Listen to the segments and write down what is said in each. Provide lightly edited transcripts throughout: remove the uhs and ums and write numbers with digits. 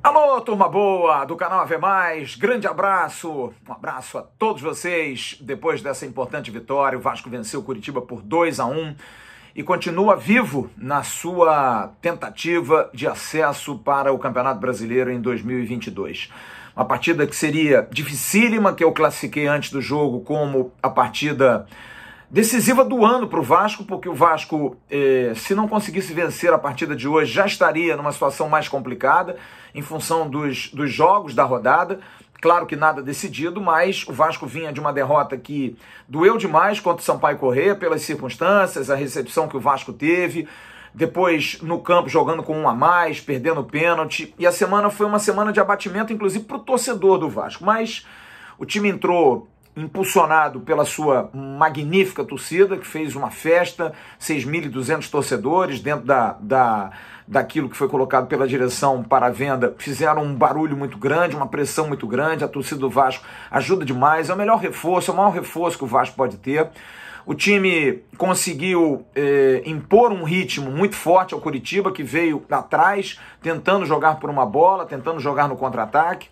Alô, turma boa do canal Ave Mais, grande abraço, um abraço a todos vocês. Depois dessa importante vitória, o Vasco venceu o Curitiba por 2-1 e continua vivo na sua tentativa de acesso para o Campeonato Brasileiro em 2022. Uma partida que seria dificílima, que eu classifiquei antes do jogo como a partida decisiva do ano para o Vasco, porque o Vasco, se não conseguisse vencer a partida de hoje, já estaria numa situação mais complicada em função dos jogos da rodada. Claro que nada decidido, mas o Vasco vinha de uma derrota que doeu demais contra o Sampaio Corrêa, pelas circunstâncias, a recepção que o Vasco teve, depois no campo jogando com um a mais, perdendo o pênalti, e a semana foi uma semana de abatimento, inclusive para o torcedor do Vasco, mas o time entrou impulsionado pela sua magnífica torcida, que fez uma festa, 6.200 torcedores dentro daquilo que foi colocado pela direção para a venda, fizeram um barulho muito grande, uma pressão muito grande, a torcida do Vasco ajuda demais, é o melhor reforço, é o maior reforço que o Vasco pode ter. O time conseguiu impor um ritmo muito forte ao Curitiba, que veio atrás, tentando jogar por uma bola, tentando jogar no contra-ataque.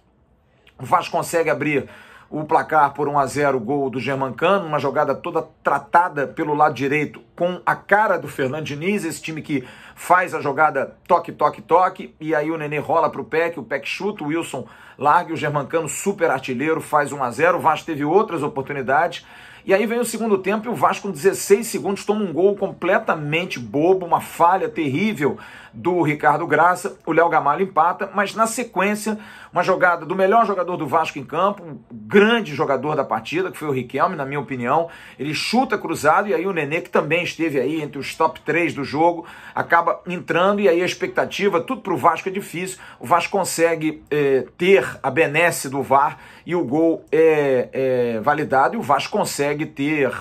O Vasco consegue abrir o placar por 1-0, gol do Germancano, uma jogada toda tratada pelo lado direito com a cara do Fernando Diniz, esse time que faz a jogada toque, toque, toque, e aí o Nenê rola para o Peck chuta, o Wilson larga, e o Germancano, super artilheiro, faz 1-0, o Vasco teve outras oportunidades, e aí vem o segundo tempo e o Vasco com 16 segundos toma um gol completamente bobo, uma falha terrível do Ricardo Graça, o Léo Gamalho empata, mas na sequência, uma jogada do melhor jogador do Vasco em campo, um grande jogador da partida, que foi o Riquelme, na minha opinião, ele chuta cruzado, e aí o Nenê, que também esteve aí entre os top 3 do jogo, acaba entrando, e aí a expectativa, tudo para o Vasco é difícil, o Vasco consegue ter a benesse do VAR, e o gol é validado, e o Vasco consegue ter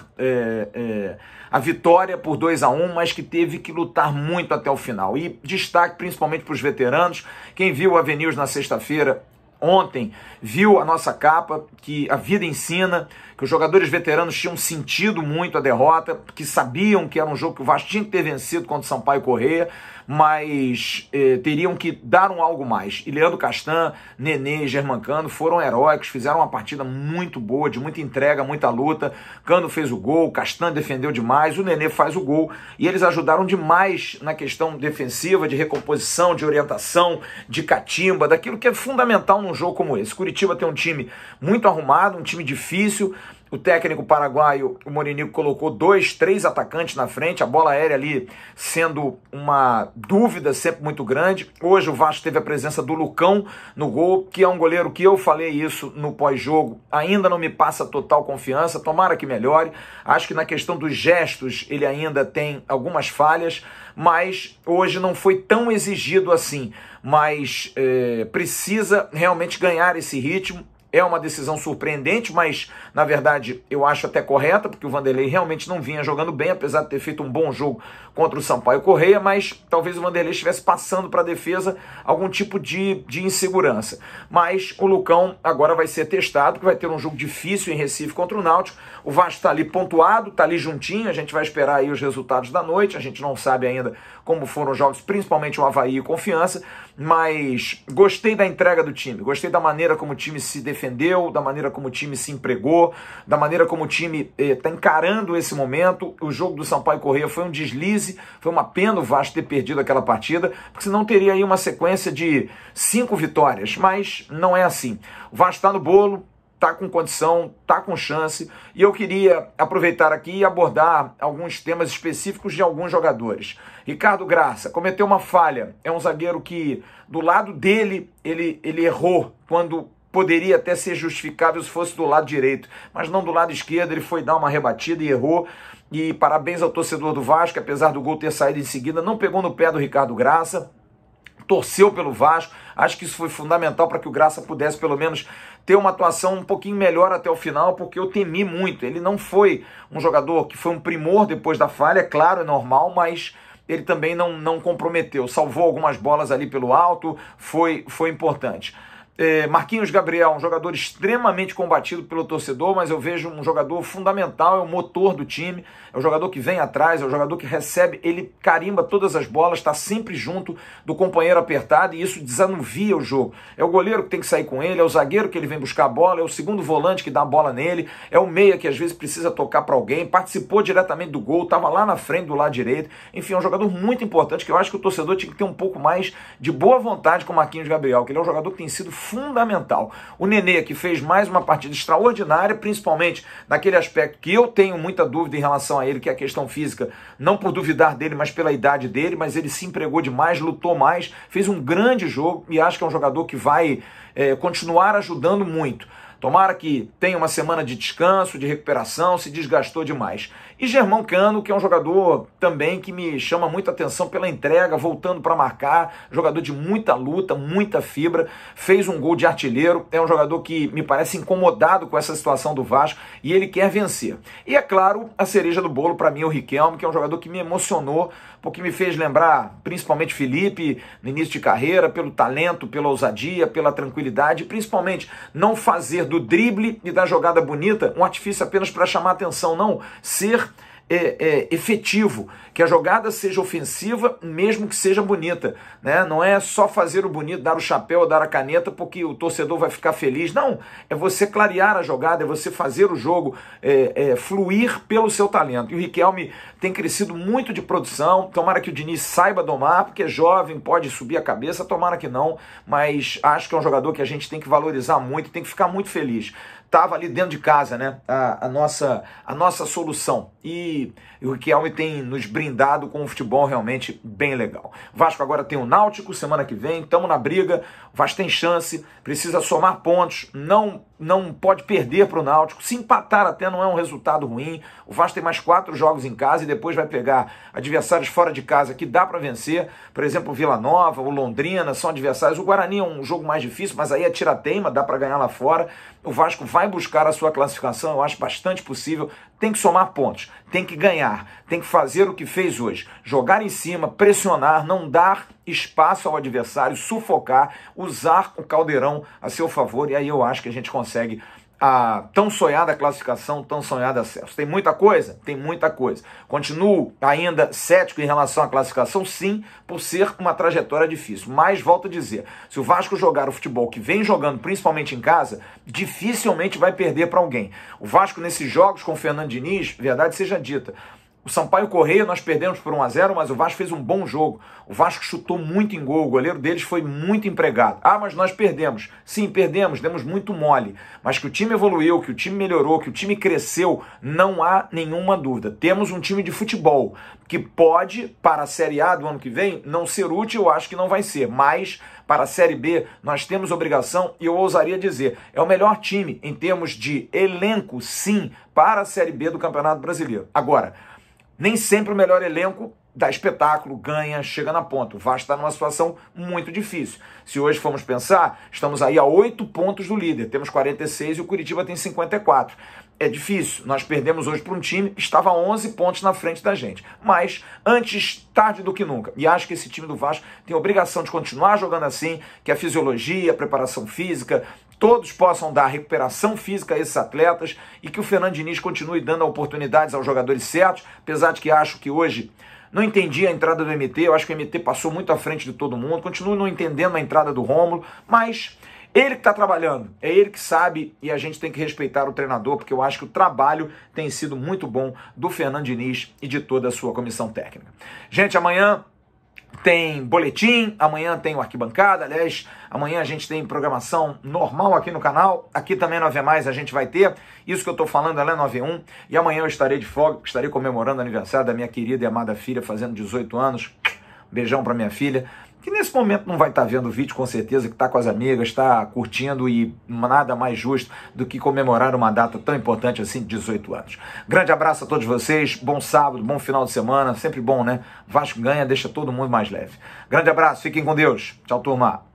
a vitória por 2-1, mas que teve que lutar muito até o final. E destaque principalmente para os veteranos. Quem viu o Avenils na sexta-feira, ontem, viu a nossa capa, que a vida ensina, que os jogadores veteranos tinham sentido muito a derrota, que sabiam que era um jogo que o Vasco tinha que ter vencido contra o Sampaio Corrêa, mas teriam que dar um algo mais. E Leandro Castan, Nenê e Germancano foram heróicos, fizeram uma partida muito boa, de muita entrega, muita luta. Cano fez o gol, Castan defendeu demais, o Nenê faz o gol, e eles ajudaram demais na questão defensiva, de recomposição, de orientação, de catimba, daquilo que é fundamental num jogo como esse. Curitiba tem um time muito arrumado, um time difícil. O técnico paraguaio, o Morinico, colocou 2, 3 atacantes na frente, a bola aérea ali sendo uma dúvida sempre muito grande. Hoje o Vasco teve a presença do Lucão no gol, que é um goleiro que eu falei isso no pós-jogo, ainda não me passa total confiança, tomara que melhore. Acho que na questão dos gestos ele ainda tem algumas falhas, mas hoje não foi tão exigido assim, mas precisa realmente ganhar esse ritmo. É uma decisão surpreendente, mas, na verdade, eu acho até correta, porque o Vanderlei realmente não vinha jogando bem, apesar de ter feito um bom jogo contra o Sampaio Corrêa, mas talvez o Vanderlei estivesse passando para a defesa algum tipo de insegurança. Mas o Lucão agora vai ser testado, que vai ter um jogo difícil em Recife contra o Náutico. O Vasco está ali pontuado, está ali juntinho, a gente vai esperar aí os resultados da noite, a gente não sabe ainda como foram os jogos, principalmente o Avaí e Confiança, mas gostei da entrega do time, gostei da maneira como o time se defendeu, da maneira como o time se empregou, da maneira como o time está encarando esse momento. O jogo do Sampaio Corrêa foi um deslize, foi uma pena o Vasco ter perdido aquela partida, porque senão teria aí uma sequência de 5 vitórias, mas não é assim. O Vasco está no bolo, está com condição, está com chance, e eu queria aproveitar aqui e abordar alguns temas específicos de alguns jogadores. Ricardo Graça cometeu uma falha, é um zagueiro que do lado dele ele errou quando poderia até ser justificável se fosse do lado direito, mas não do lado esquerdo. Ele foi dar uma rebatida e errou, e parabéns ao torcedor do Vasco, apesar do gol ter saído em seguida, não pegou no pé do Ricardo Graça, torceu pelo Vasco. Acho que isso foi fundamental para que o Graça pudesse pelo menos ter uma atuação um pouquinho melhor até o final, porque eu temi muito. Ele não foi um jogador que foi um primor depois da falha, é claro, é normal, mas ele também não comprometeu, salvou algumas bolas ali pelo alto, foi importante. Marquinhos Gabriel, um jogador extremamente combatido pelo torcedor, mas eu vejo um jogador fundamental, é o motor do time, é o jogador que vem atrás, é o jogador que recebe, ele carimba todas as bolas, está sempre junto do companheiro apertado e isso desanuvia o jogo. É o goleiro que tem que sair com ele, é o zagueiro que ele vem buscar a bola, é o segundo volante que dá a bola nele, é o meia que às vezes precisa tocar para alguém, participou diretamente do gol, estava lá na frente do lado direito, enfim, é um jogador muito importante que eu acho que o torcedor tinha que ter um pouco mais de boa vontade com o Marquinhos Gabriel, que ele é um jogador que tem sido fundamental. O Nenê, que fez mais uma partida extraordinária, principalmente naquele aspecto que eu tenho muita dúvida em relação a ele, que é a questão física, não por duvidar dele, mas pela idade dele, mas ele se empregou demais, lutou mais, fez um grande jogo e acho que é um jogador que vai continuar ajudando muito. Tomara que tenha uma semana de descanso, de recuperação, se desgastou demais. E Germán Cano, que é um jogador também que me chama muita atenção pela entrega, voltando para marcar, jogador de muita luta, muita fibra, fez um gol de artilheiro, é um jogador que me parece incomodado com essa situação do Vasco e ele quer vencer. E é claro, a cereja do bolo para mim é o Riquelme, que é um jogador que me emocionou, porque me fez lembrar principalmente Felipe no início de carreira, pelo talento, pela ousadia, pela tranquilidade, e principalmente não fazer do drible e da jogada bonita um artifício apenas para chamar atenção, não, ser efetivo, que a jogada seja ofensiva, mesmo que seja bonita, né? Não é só fazer o bonito, dar o chapéu, dar a caneta, porque o torcedor vai ficar feliz, não, é você clarear a jogada, é você fazer o jogo fluir pelo seu talento, e o Riquelme tem crescido muito de produção, tomara que o Diniz saiba domar, porque é jovem, pode subir a cabeça, tomara que não, mas acho que é um jogador que a gente tem que valorizar muito, tem que ficar muito feliz. Estava ali dentro de casa, né, a nossa solução. E o Riquelme tem nos brindado com um futebol realmente bem legal. O Vasco agora tem o Náutico, semana que vem, estamos na briga, o Vasco tem chance, precisa somar pontos, não pode perder para o Náutico, se empatar até não é um resultado ruim, o Vasco tem mais 4 jogos em casa e depois vai pegar adversários fora de casa que dá para vencer, por exemplo, o Vila Nova, o Londrina, são adversários, o Guarani é um jogo mais difícil, mas aí é tira-teima, dá para ganhar lá fora, o Vasco vai buscar a sua classificação, eu acho bastante possível, tem que somar pontos, tem que ganhar, tem que fazer o que fez hoje, jogar em cima, pressionar, não dar espaço ao adversário, sufocar, usar o caldeirão a seu favor, e aí eu acho que a gente consegue a tão sonhada classificação, tão sonhado acesso. Tem muita coisa? Tem muita coisa. Continuo ainda cético em relação à classificação, sim, por ser uma trajetória difícil. Mas, volto a dizer, se o Vasco jogar o futebol que vem jogando, principalmente em casa, dificilmente vai perder para alguém. O Vasco, nesses jogos com o Fernando Diniz, verdade seja dita, o Sampaio Correia nós perdemos por 1-0, mas o Vasco fez um bom jogo. O Vasco chutou muito em gol, o goleiro deles foi muito empregado. Ah, mas nós perdemos. Sim, perdemos, demos muito mole. Mas que o time evoluiu, que o time melhorou, que o time cresceu, não há nenhuma dúvida. Temos um time de futebol que pode, para a Série A do ano que vem, não ser útil, eu acho que não vai ser. Mas para a Série B, nós temos obrigação, e eu ousaria dizer, é o melhor time em termos de elenco, sim, para a Série B do Campeonato Brasileiro. Agora, nem sempre o melhor elenco dá espetáculo, ganha, chega na ponta. O Vasco está numa situação muito difícil. Se hoje formos pensar, estamos aí a 8 pontos do líder. Temos 46 e o Curitiba tem 54. É difícil. Nós perdemos hoje para um time que estava a 11 pontos na frente da gente. Mas antes, tarde do que nunca. E acho que esse time do Vasco tem a obrigação de continuar jogando assim, que a fisiologia, a preparação física, todos possam dar recuperação física a esses atletas e que o Fernando Diniz continue dando oportunidades aos jogadores certos, apesar de que acho que hoje não entendi a entrada do MT, eu acho que o MT passou muito à frente de todo mundo, continuo não entendendo a entrada do Rômulo, mas ele que está trabalhando, é ele que sabe e a gente tem que respeitar o treinador, porque eu acho que o trabalho tem sido muito bom do Fernando Diniz e de toda a sua comissão técnica. Gente, amanhã tem boletim, amanhã tem o Arquibancada, aliás, amanhã a gente tem programação normal aqui no canal, aqui também no AV+, a gente vai ter, isso que eu tô falando é lá no AV1, e amanhã eu estarei de folga, estarei comemorando o aniversário da minha querida e amada filha, fazendo 18 anos, beijão pra minha filha, que nesse momento não vai estar vendo o vídeo com certeza, que está com as amigas, está curtindo e nada mais justo do que comemorar uma data tão importante assim, 18 anos. Grande abraço a todos vocês, bom sábado, bom final de semana, sempre bom, né? Vasco ganha, deixa todo mundo mais leve. Grande abraço, fiquem com Deus. Tchau, turma.